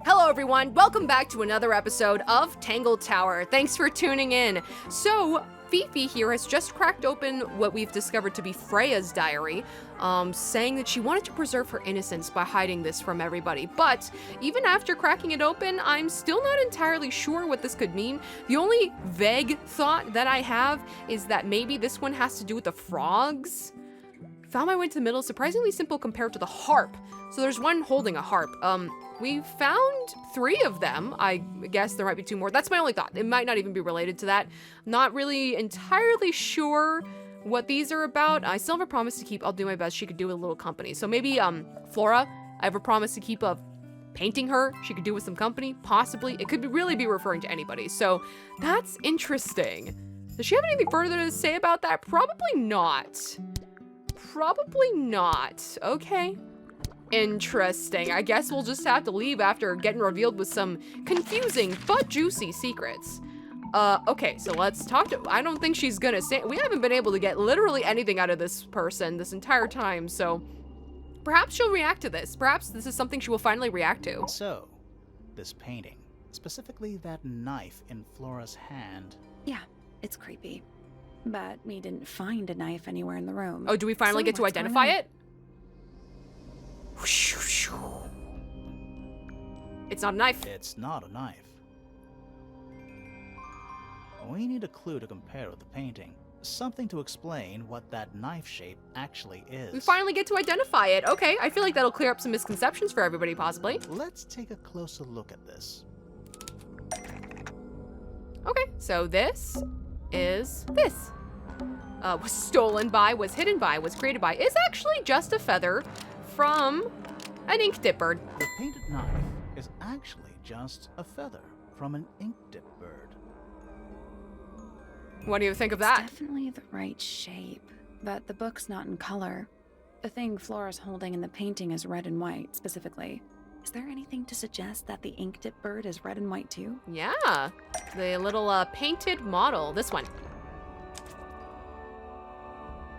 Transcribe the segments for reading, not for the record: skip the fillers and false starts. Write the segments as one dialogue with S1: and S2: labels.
S1: Hello everyone, welcome back to another episode of Tangle Tower. Thanks for tuning in. So, Fifi here has just cracked open what we've discovered to be FREYA'S diary, saying that she wanted to preserve her innocence by hiding this from everybody. But even after cracking it open, I'm still not entirely sure what this could mean. The only vague thought that I have is that maybe this one has to do with the frogs. Found my way to the middle, surprisingly simple compared to the harp. So there's one holding a harp. We found 3 of them. I guess there might be 2 more. That's my only thought. It might not even be related to that. Not really entirely sure what these are about. I still have a promise to keep. I'll do my best. She could do with a little company. So maybe Flora, I have a promise to keep of painting her. She could do with some company, possibly. It could really be referring to anybody. So that's interesting. Does she have anything further to say about that? Probably not. Probably not. Okay. Interesting. I guess we'll just have to leave after getting revealed with some confusing but juicy secrets. Okay, so let's talk to, I don't think she's gonna say, we haven't been able to get literally anything out of this person this entire time, so perhaps she'll react to this. Perhaps this is something she will finally react to.
S2: So, this painting, specifically that knife in Flora's hand.
S3: Yeah, it's creepy. But we didn't find a knife anywhere in the room.
S1: Oh, do we finally get to
S3: what's
S1: identify
S3: going on?
S1: it? It's not a knife.
S2: It's not a knife. We need a clue to compare with the painting. Something to explain what that knife shape actually is.
S1: We finally get to identify it. Okay, I feel like that'll clear up some misconceptions for everybody, possibly.
S2: Let's take a closer look at this.
S1: Okay, so this is this. Was stolen by, was hidden by, was created by, is actually just a feather from an ink dip bird.
S2: The painted knife is actually just a feather from an ink dip bird.
S1: What do you think of that?
S3: It's definitely the right shape, but the book's not in color. The thing Flora's holding in the painting is red and white, specifically. Is there anything to suggest that the ink dip bird is red and white too?
S1: Yeah, the little painted model, this one.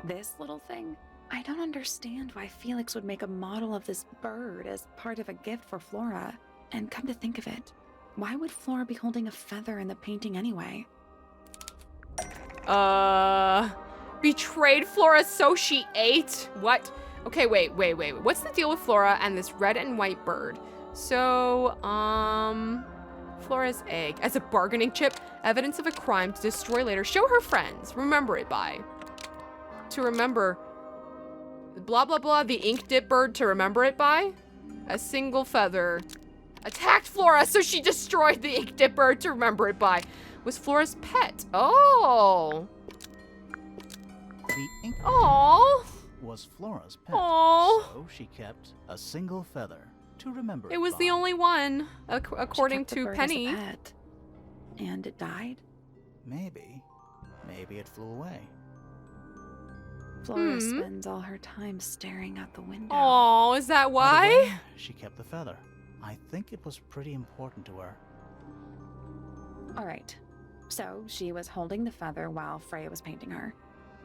S3: This little thing? I don't understand why Felix would make a model of this bird as part of a gift for Flora. And come to think of it, why would Flora be holding a feather in the painting anyway?
S1: Betrayed Flora so she ate? What? Okay, wait. What's the deal with Flora and this red and white bird? So, Flora's egg. As a bargaining chip, evidence of a crime to destroy later. Show her friends. Remember it by. To remember, blah, blah, blah, the ink dip bird to remember it by. A single feather. Attacked Flora, so she destroyed the ink dip bird to remember it by. Was Flora's pet. Oh.
S2: The ink
S1: Oh.
S2: was Flora's pet,
S1: Aw.
S2: so she kept a single feather to remember it
S1: It was
S2: by.
S1: the only one, according
S3: She kept the
S1: to
S3: bird
S1: Penny.
S3: as a pet. And it died?
S2: Maybe it flew away.
S3: Flora spends all her time staring out the window.
S1: Oh, is that
S2: By the
S1: why?
S2: way, she kept the feather. I think it was pretty important to her.
S3: All right. So she was holding the feather while Freya was painting her.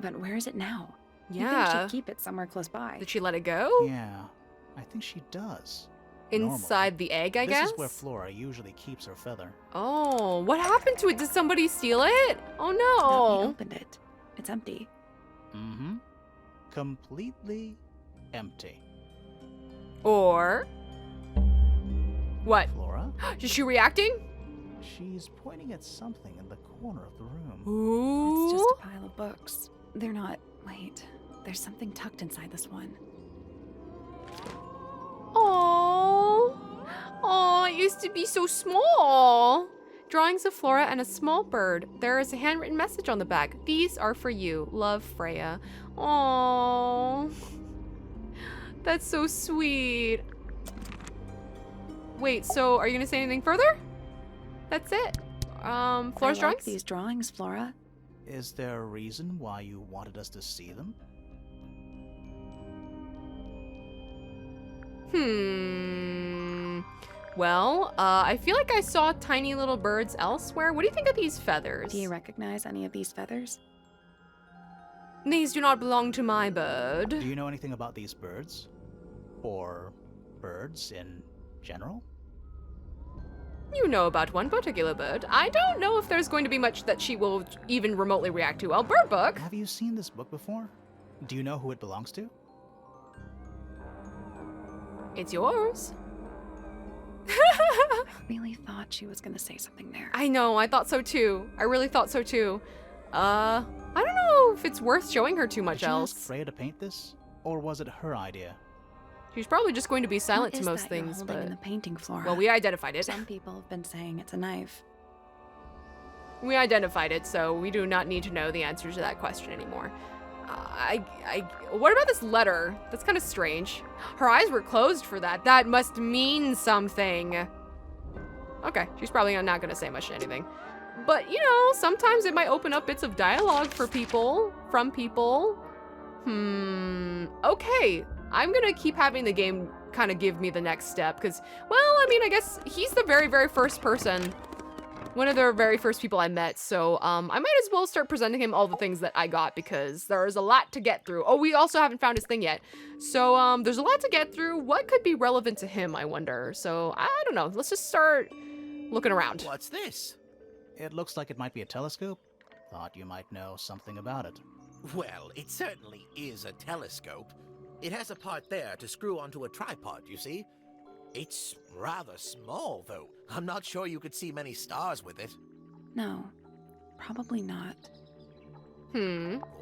S3: But where is it now? You think
S1: Yeah.
S3: she'd keep it somewhere close by.
S1: Did she let it go?
S2: Yeah, I think she does.
S1: Inside the egg, I
S2: This
S1: guess?
S2: is where Flora usually keeps her feather.
S1: Oh, what happened to it? Did somebody steal it? Oh
S3: No, we
S1: no.
S3: opened it. It's empty.
S2: Mm-hmm. Completely empty.
S1: Or what?
S2: Flora?
S1: Is she reacting?
S2: She's pointing at something in the corner of the room.
S1: Ooh.
S3: It's just a pile of books. They're not. Wait. There's something tucked inside this one.
S1: Oh. Oh, it used to be so small. Drawings of Flora and a small bird. There is a handwritten message on the back. These are for you. Love, Freya. Oh. That's so sweet. Wait, so are you gonna say anything further? That's it. Flora's
S3: I like
S1: drawings?
S3: these drawings, Flora.
S2: Is there a reason why you wanted us to see them?
S1: Well, I feel like I saw tiny little birds elsewhere. What do you think of these feathers?
S3: Do you recognize any of these feathers?
S1: These do not belong to my bird.
S2: Do you know anything about these birds? Or birds in general?
S1: You know about one particular bird. I don't know if there's going to be much that she will even remotely react to. Well, bird book.
S2: Have you seen this book before? Do you know who it belongs to?
S1: It's yours.
S3: I really thought she was gonna say something there.
S1: I know, I thought so too. I really thought so too. I don't know if it's worth showing her too much
S2: Did you
S1: else.
S2: ask Freya to paint this? Or was it her idea?
S1: She's probably just going to be silent
S3: What
S1: to
S3: is
S1: most
S3: that you're
S1: things,
S3: holding in
S1: but...
S3: the painting, Flora?
S1: Well, we identified it.
S3: Some people have been saying it's a knife.
S1: We identified it, so we do not need to know the answer to that question anymore. What about this letter? That's kind of strange. Her eyes were closed for that. That must mean something. Okay, she's probably not gonna say much anything. But, you know, sometimes it might open up bits of dialogue for people, from people. Okay. I'm gonna keep having the game kind of give me the next step, because, well, I mean, I guess he's the very, very first person. One of the very first people I met, so I might as well start presenting him all the things that I got, because there's a lot to get through. Oh, we also haven't found his thing yet. So there's a lot to get through. What could be relevant to him, I wonder? So I don't know. Let's just start looking around.
S4: What's this?
S2: It looks like it might be a telescope. Thought you might know something about it.
S4: Well, it certainly is a telescope. It has a part there to screw onto a tripod, you see? It's rather small, though. I'm not sure you could see many stars with it.
S3: No, probably not.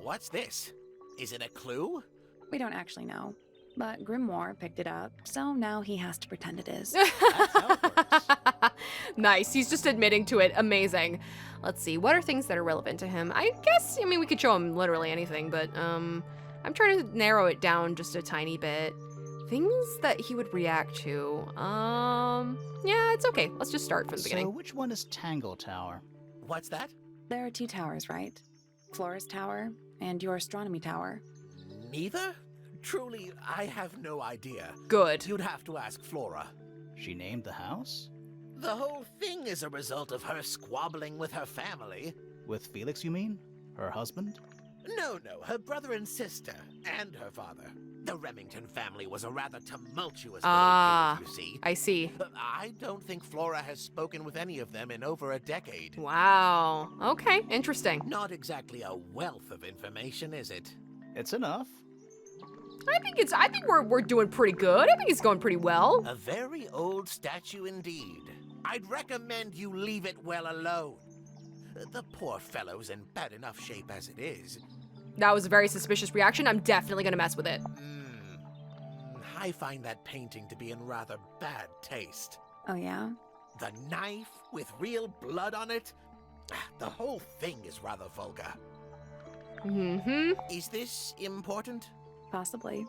S4: What's this? Is it a clue?
S3: We don't actually know. But Grimoire picked it up, so now he has to pretend it is.
S4: That's how it works.
S1: Nice. He's just admitting to it. Amazing. Let's see. What are things that are relevant to him? I guess, I mean, we could show him literally anything, but I'm trying to narrow it down just a tiny bit. Things that he would react to. Yeah, it's okay. Let's just start from the
S2: So
S1: beginning.
S2: which one is Tangle Tower?
S4: What's that?
S3: There are two towers, right? Flora's tower and your astronomy tower.
S4: Neither? Truly, I have no idea.
S1: Good.
S4: You'd have to ask Flora.
S2: She named the house?
S4: The whole thing is a result of her squabbling with her family.
S2: With Felix, you mean? Her husband?
S4: No, her brother and sister, and her father. The Remington family was a rather tumultuous little unit, you see.
S1: I see.
S4: I don't think Flora has spoken with any of them in over a decade.
S1: Wow. Okay, interesting.
S4: Not exactly a wealth of information, is it?
S2: It's enough.
S1: I think we're doing pretty good. I think it's going pretty well.
S4: A very old statue indeed. I'd recommend you leave it well alone. The poor fellow's in bad enough shape as it is.
S1: That was a very suspicious reaction. I'm definitely gonna mess with it.
S4: I find that painting to be in rather bad taste.
S3: Oh, yeah?
S4: The knife with real blood on it? The whole thing is rather vulgar. Is this important?
S3: Possibly.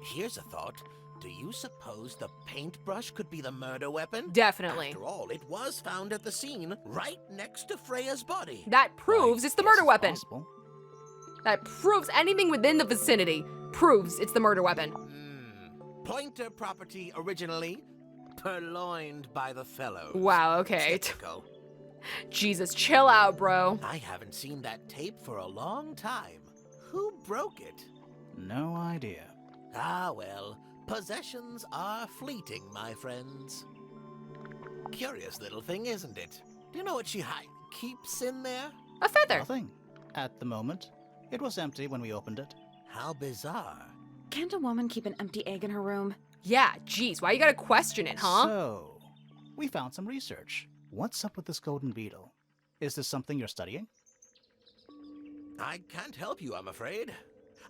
S4: Here's a thought. Do you suppose the paintbrush could be the murder weapon?
S1: Definitely.
S4: After all, it was found at the scene, right next to Freya's body.
S1: That proves it's the
S2: Guess
S1: murder weapon.
S2: Possible.
S1: That proves anything within the vicinity proves it's the murder weapon.
S4: Pointer property originally, purloined by the fellow.
S1: Wow, okay.
S4: Typical.
S1: Jesus, chill out, bro.
S4: I haven't seen that tape for a long time. Who broke it?
S2: No idea.
S4: Ah, well, possessions are fleeting, my friends. Curious little thing, isn't it? Do you know what she keeps in there?
S1: A feather.
S2: Nothing. At the moment. It was empty when we opened it.
S4: How bizarre.
S3: Can't a woman keep an empty egg in her room?
S1: Yeah, jeez, why you gotta question it, huh?
S2: So, we found some research. What's up with this golden beetle? Is this something you're studying?
S4: I can't help you, I'm afraid.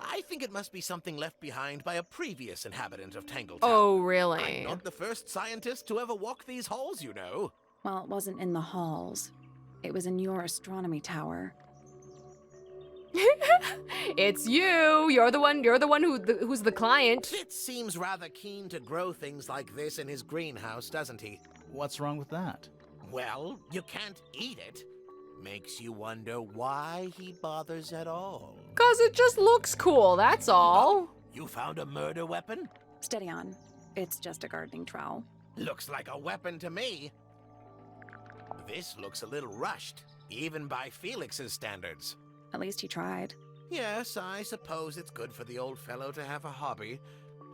S4: I think it must be something left behind by a previous inhabitant of Tangle Tower.
S1: Oh,
S4: I'm
S1: really?
S4: not the first scientist to ever walk these halls, you know.
S3: Well, it wasn't in the halls. It was in your astronomy tower.
S1: It's you. You're the one who's the client.
S4: Fitz seems rather keen to grow things like this in his greenhouse, doesn't he?
S2: What's wrong with that?
S4: Well, you can't eat it. Makes you wonder why he bothers at all.
S1: 'Cause it just looks cool, that's all.
S4: You found a murder weapon?
S3: Steady on. It's just a gardening trowel.
S4: Looks like a weapon to me. This looks a little rushed, even by Felix's standards.
S3: At least he tried.
S4: Yes, I suppose it's good for the old fellow to have a hobby.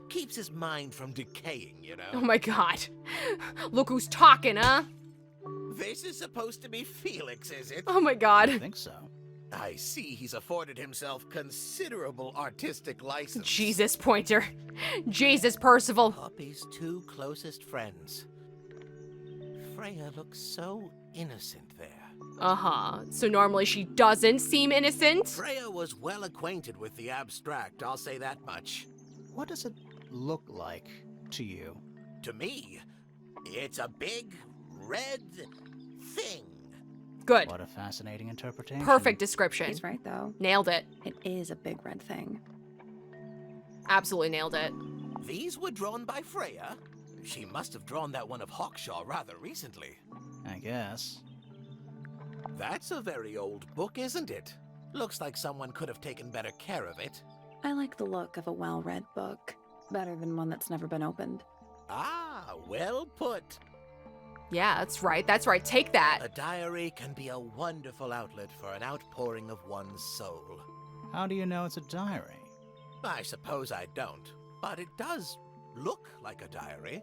S4: Keeps his mind from decaying, you
S1: Oh
S4: know.
S1: my god. Look who's talking, huh?
S4: This is supposed to be Felix, is it?
S1: Oh my
S2: I
S1: god.
S2: think so.
S4: I see he's afforded himself considerable artistic license.
S1: Jesus, Pointer. Jesus, Percival.
S4: Poppy's two closest friends. Freya looks so innocent there.
S1: Uh-huh. So normally she doesn't seem innocent?
S4: Freya was well acquainted with the abstract, I'll say that much.
S2: What does it look like to you?
S4: To me, it's a big, red thing.
S1: Good.
S2: What a fascinating interpretation.
S1: Perfect description.
S3: He's right, though.
S1: Nailed it.
S3: It is a big red thing.
S1: Absolutely nailed it.
S4: These were drawn by Freya. She must have drawn that one of Hawkshaw rather recently.
S2: I guess.
S4: That's a very old book, isn't it? Looks like someone could have taken better care of it.
S3: I like the look of a well-read book. Better than one that's never been opened.
S4: Ah, well put.
S1: Yeah, that's right. That's right. Take that.
S4: A diary can be a wonderful outlet for an outpouring of one's soul.
S2: How do you know it's a diary?
S4: I suppose I don't, but it does look like a diary.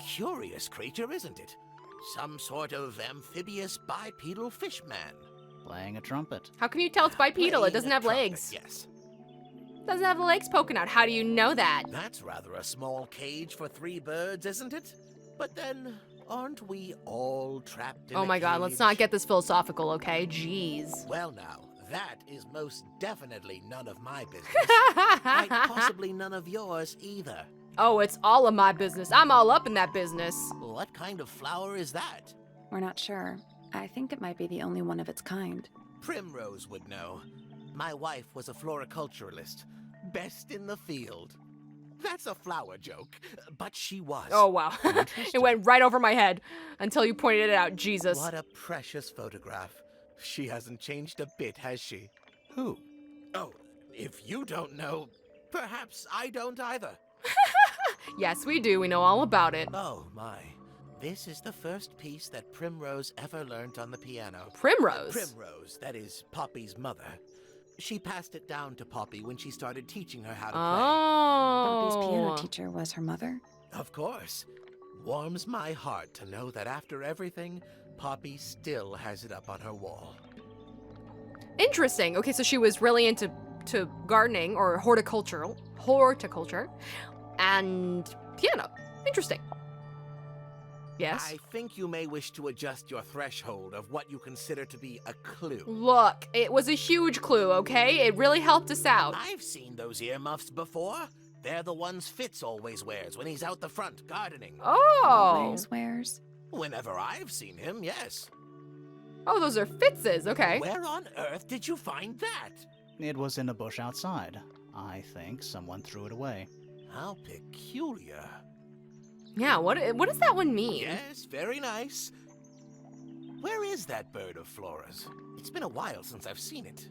S4: Curious creature, isn't it? Some sort of amphibious bipedal fishman.
S2: Playing a trumpet.
S1: How can you tell it's bipedal? It
S4: Playing
S1: doesn't
S4: a
S1: have
S4: trumpet,
S1: legs.
S4: Yes.
S1: Doesn't have the legs poking out. How do you know that?
S4: That's rather a small cage for 3 birds, isn't it? But then, aren't we all trapped in
S1: Oh
S4: a
S1: my god, let's
S4: cage?
S1: not get this philosophical, okay? Jeez.
S4: Well now, that is most definitely none of my business. Quite possibly none of yours either.
S1: Oh, it's all of my business. I'm all up in that business.
S4: What kind of flower is that?
S3: We're not sure. I think it might be the only one of its kind.
S4: Primrose would know. My wife was a floriculturalist. Best in the field. That's a flower joke, but she was.
S1: Oh, wow. It went right over my head until you pointed it out. Jesus.
S4: What a precious photograph. She hasn't changed a bit, has she?
S2: Who?
S4: Oh, if you don't know, perhaps I don't either.
S1: Yes, we do. We know all about it.
S4: Oh my. This is the first piece that Primrose ever learnt on the piano.
S1: Primrose.
S4: Primrose, that is Poppy's mother. She passed it down to Poppy when she started teaching her how to
S3: Poppy's piano
S1: Oh.
S3: teacher was her mother.
S4: play. Of course. Warms my heart to know that after everything, Poppy still has it up on her wall.
S1: Interesting. Okay, so she was really into gardening or horticulture, and piano. Interesting. Yes.
S4: I think you may wish to adjust your threshold of what you consider to be a clue.
S1: Look, it was a huge clue, okay? It really helped us out.
S4: I've seen those earmuffs before. They're the ones Fitz always wears when he's out the front gardening.
S1: Oh.
S3: Always wears.
S4: Whenever I've seen him, yes.
S1: Oh, those are Fitz's. Okay.
S4: Where on earth did you find that?
S2: It was in a bush outside. I think someone threw it away.
S4: How peculiar.
S1: Yeah, what does that one mean?
S4: Yes, very nice. Where is that bird of Flora's? It's been a while since I've seen it.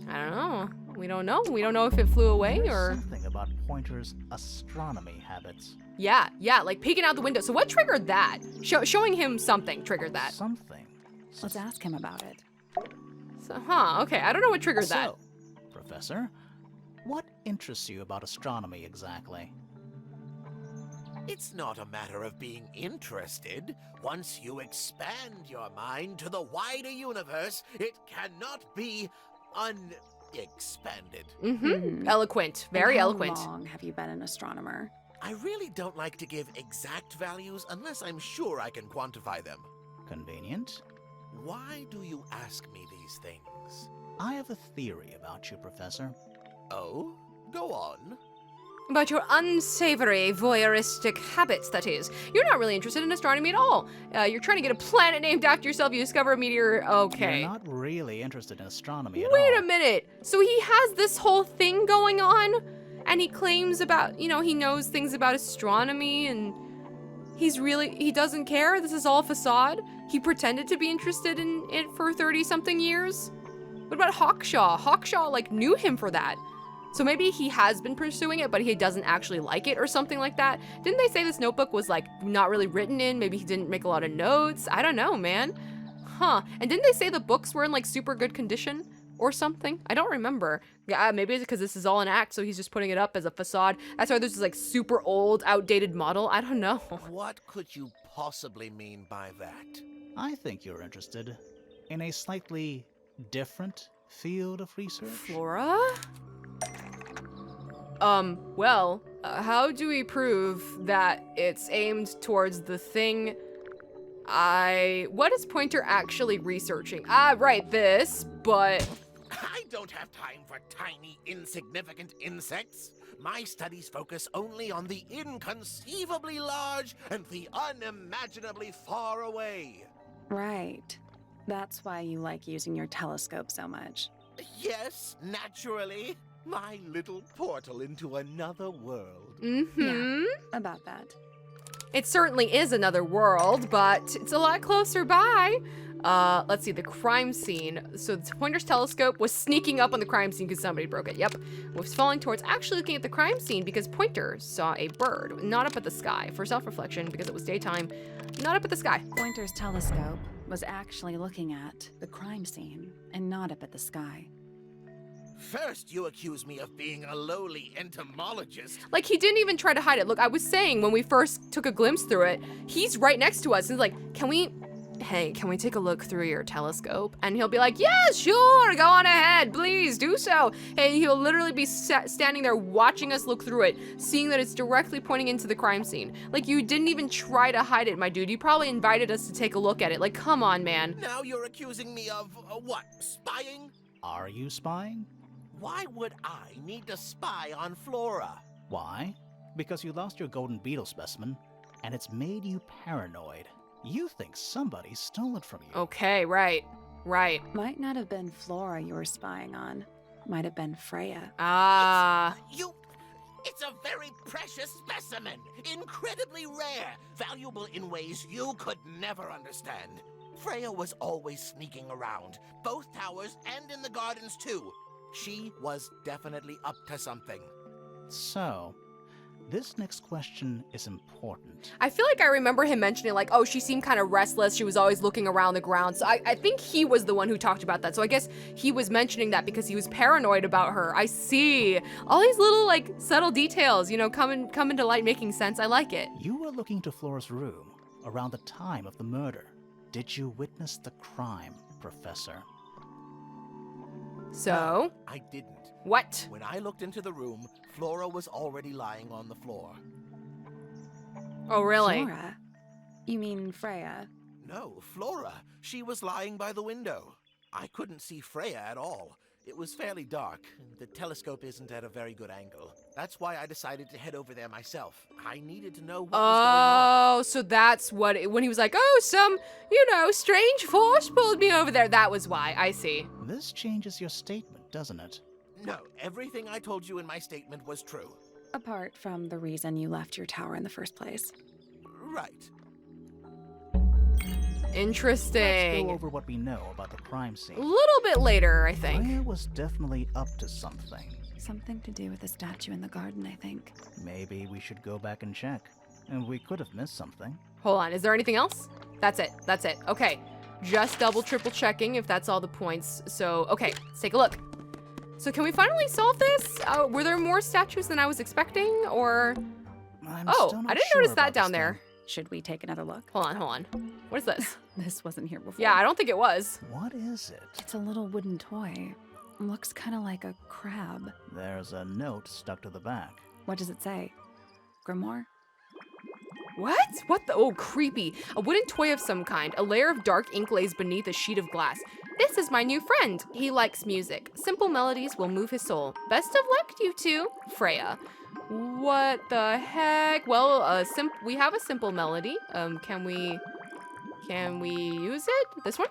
S1: I don't know. We don't know. We don't know if it flew away
S2: There's
S1: or...
S2: something about Pointer's astronomy habits.
S1: Yeah, like peeking out the window. So what triggered that? Showing him something triggered that.
S2: Something.
S3: Let's ask him about it.
S1: So, okay. I don't know what triggered that.
S2: So, Professor, what interests you about astronomy exactly?
S4: It's not a matter of being interested. Once you expand your mind to the wider universe, it cannot be unexpanded.
S1: Mm-hmm. Eloquent. Very
S3: And
S1: eloquent.
S3: How long have you been an astronomer?
S4: I really don't like to give exact values unless I'm sure I can quantify them.
S2: Convenient?
S4: Why do you ask me these things?
S2: I have a theory about you, Professor.
S4: Oh? Go on.
S1: About your unsavory voyeuristic habits, that is. You're not really interested in astronomy at all. You're trying to get a planet named after yourself. You discover a meteor. Okay.
S2: You're not really interested in astronomy at
S1: Wait
S2: all.
S1: a minute. So he has this whole thing going on, and he claims about, he knows things about astronomy, and he doesn't care. This is all facade. He pretended to be interested in it for 30-something years. What about Hawkshaw? Hawkshaw, knew him for that. So maybe he has been pursuing it, but he doesn't actually like it or something like that. Didn't they say this notebook was like not really written in? Maybe he didn't make a lot of notes. I don't know, man. Huh. And didn't they say the books were in like super good condition or something? I don't remember. Yeah, maybe it's because this is all an act, so he's just putting it up as a facade. That's why there's this like super old, outdated model. I don't know.
S4: What could you possibly mean by that?
S2: I think you're interested in a slightly different field of research.
S1: Flora? Well, how do we prove that it's aimed towards the thing what is Pointer actually researching? Ah, right, this, but...
S4: I don't have time for tiny, insignificant insects. My studies focus only on the inconceivably large and the unimaginably far away.
S3: Right. That's why you like using your telescope so much.
S4: Yes, naturally. My little portal into another world.
S1: Mm-hmm.
S3: Yeah, about that.
S1: It certainly is another world, but it's a lot closer by. Let's see, the crime scene. So Pointer's telescope was sneaking up on the crime scene because somebody broke it. Yep. Was falling towards actually looking at the crime scene because Pointer saw a bird, not up at the sky. For self-reflection, because it was daytime, not up at the sky.
S3: Pointer's telescope was actually looking at the crime scene and not up at the sky.
S4: First, you accuse me of being a lowly entomologist.
S1: Like, he didn't even try to hide it. Look, I was saying when we first took a glimpse through it, he's right next to us. He's like, can we take a look through your telescope? And he'll be like, yeah, sure, go on ahead, please do so. And he'll literally be standing there watching us look through it, seeing that it's directly pointing into the crime scene. Like, you didn't even try to hide it, my dude. You probably invited us to take a look at it. Like, come on, man.
S4: Now you're accusing me of, what, spying?
S2: Are you spying?
S4: Why would I need to spy on Flora?
S2: Why? Because you lost your golden beetle specimen, and it's made you paranoid. You think somebody stole it from you.
S1: Okay, right.
S3: Might not have been Flora you were spying on. Might have been Freya.
S1: Ah.
S4: It's a very precious specimen. Incredibly rare. Valuable in ways you could never understand. Freya was always sneaking around. Both towers and in the gardens too. She was definitely up to something.
S2: So, this next question is important.
S1: I feel like I remember him mentioning, like, oh, she seemed kind of restless. She was always looking around the ground. So I think he was the one who talked about that. So I guess he was mentioning that because he was paranoid about her. I see. All these little, like, subtle details, you know, come into light, making sense. I like it.
S2: You were looking to Flora's room around the time of the murder. Did you witness the crime, Professor?
S1: So?
S4: I didn't.
S1: What?
S4: When I looked into the room, Flora was already lying on the floor.
S1: Oh, really?
S3: Flora? You mean Freya?
S4: No, Flora. She was lying by the window. I couldn't see Freya at all. It was fairly dark. The telescope isn't at a very good angle. That's why I decided to head over there myself. I needed to know what was going on.
S1: Oh, so that's what, when he was like, oh, some, strange force pulled me over there. That was why. I see.
S2: This changes your statement, doesn't it?
S4: No, everything I told you in my statement was true.
S3: Apart from the reason you left your tower in the first place.
S4: Right.
S1: Interesting.
S2: Let's go over what we know about the crime scene.
S1: A little bit later, I think.
S2: Freya was definitely up to something.
S3: Something to do with the statue in the garden, I think.
S2: Maybe we should go back and check. And we could have missed something.
S1: Hold on, is there anything else? That's it. Okay, just double, triple checking if that's all the points. So, okay, let's take a look. So can we finally solve this? Were there more statues than I was expecting, or?
S2: I'm
S1: Oh,
S2: still not
S1: I didn't
S2: sure
S1: notice that
S2: about
S1: down
S2: this
S1: there.
S2: thing.
S3: Should we take another look?
S1: Hold on. What is this?
S3: This wasn't here before.
S1: Yeah, I don't think it was.
S2: What is it?
S3: It's a little wooden toy. Looks kind of like a crab.
S2: There's a note stuck to the back.
S3: What does it say? Grimoire?
S1: What? What the? Oh, creepy. A wooden toy of some kind. A layer of dark ink lays beneath a sheet of glass. This is my new friend. He likes music. Simple melodies will move his soul. Best of luck to you two, Freya. What the heck? Well, we have a simple melody. Can we use it? This one?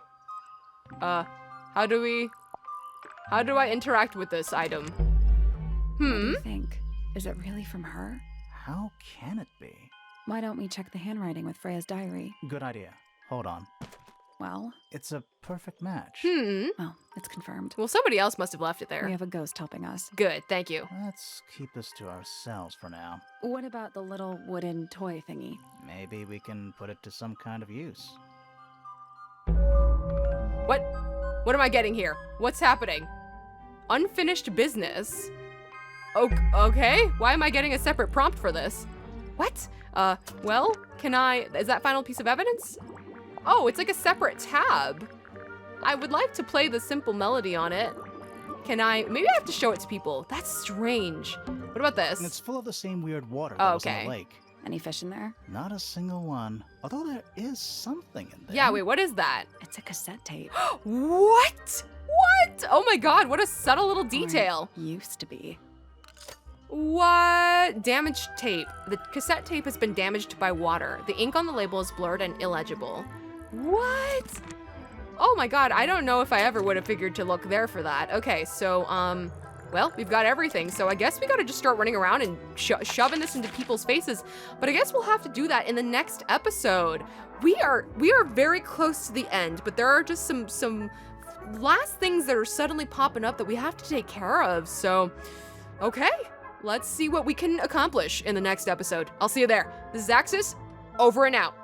S1: How do I interact with this item?
S3: What do you think? Is it really from her?
S2: How can it be?
S3: Why don't we check the handwriting with Freya's diary?
S2: Good idea. Hold on.
S3: Well,
S2: It's a perfect match.
S3: well, it's confirmed.
S1: Well, somebody else must have left it
S3: We
S1: there.
S3: have a ghost helping us.
S1: Good, thank you.
S2: Let's keep this to ourselves for now.
S3: What about the little wooden toy thingy?
S2: Maybe we can put it to some kind of use.
S1: What? What am I getting here? What's happening? Unfinished business? Okay, why am I getting a separate prompt for this? What? Well, is that final piece of evidence? Oh, it's like a separate tab. I would like to play the simple melody on it. Maybe I have to show it to people. That's strange. What about this?
S2: And it's full of the same weird water that was in
S1: okay.
S2: the lake.
S3: Any fish in there?
S2: Not a single one. Although there is something in there.
S1: Yeah, wait, what is that?
S3: It's a cassette tape.
S1: What? What? Oh my god, what a subtle little detail.
S3: Or used to be.
S1: What? Damaged tape. The cassette tape has been damaged by water. The ink on the label is blurred and illegible. What? Oh my god, I don't know if I ever would have figured to look there for that. Okay, so, well, we've got everything, so I guess we gotta just start running around and shoving this into people's faces. But I guess we'll have to do that in the next episode. We are very close to the end, but there are just some last things that are suddenly popping up that we have to take care of. So, okay, let's see what we can accomplish in the next episode. I'll see you there. This is Axis, over and out.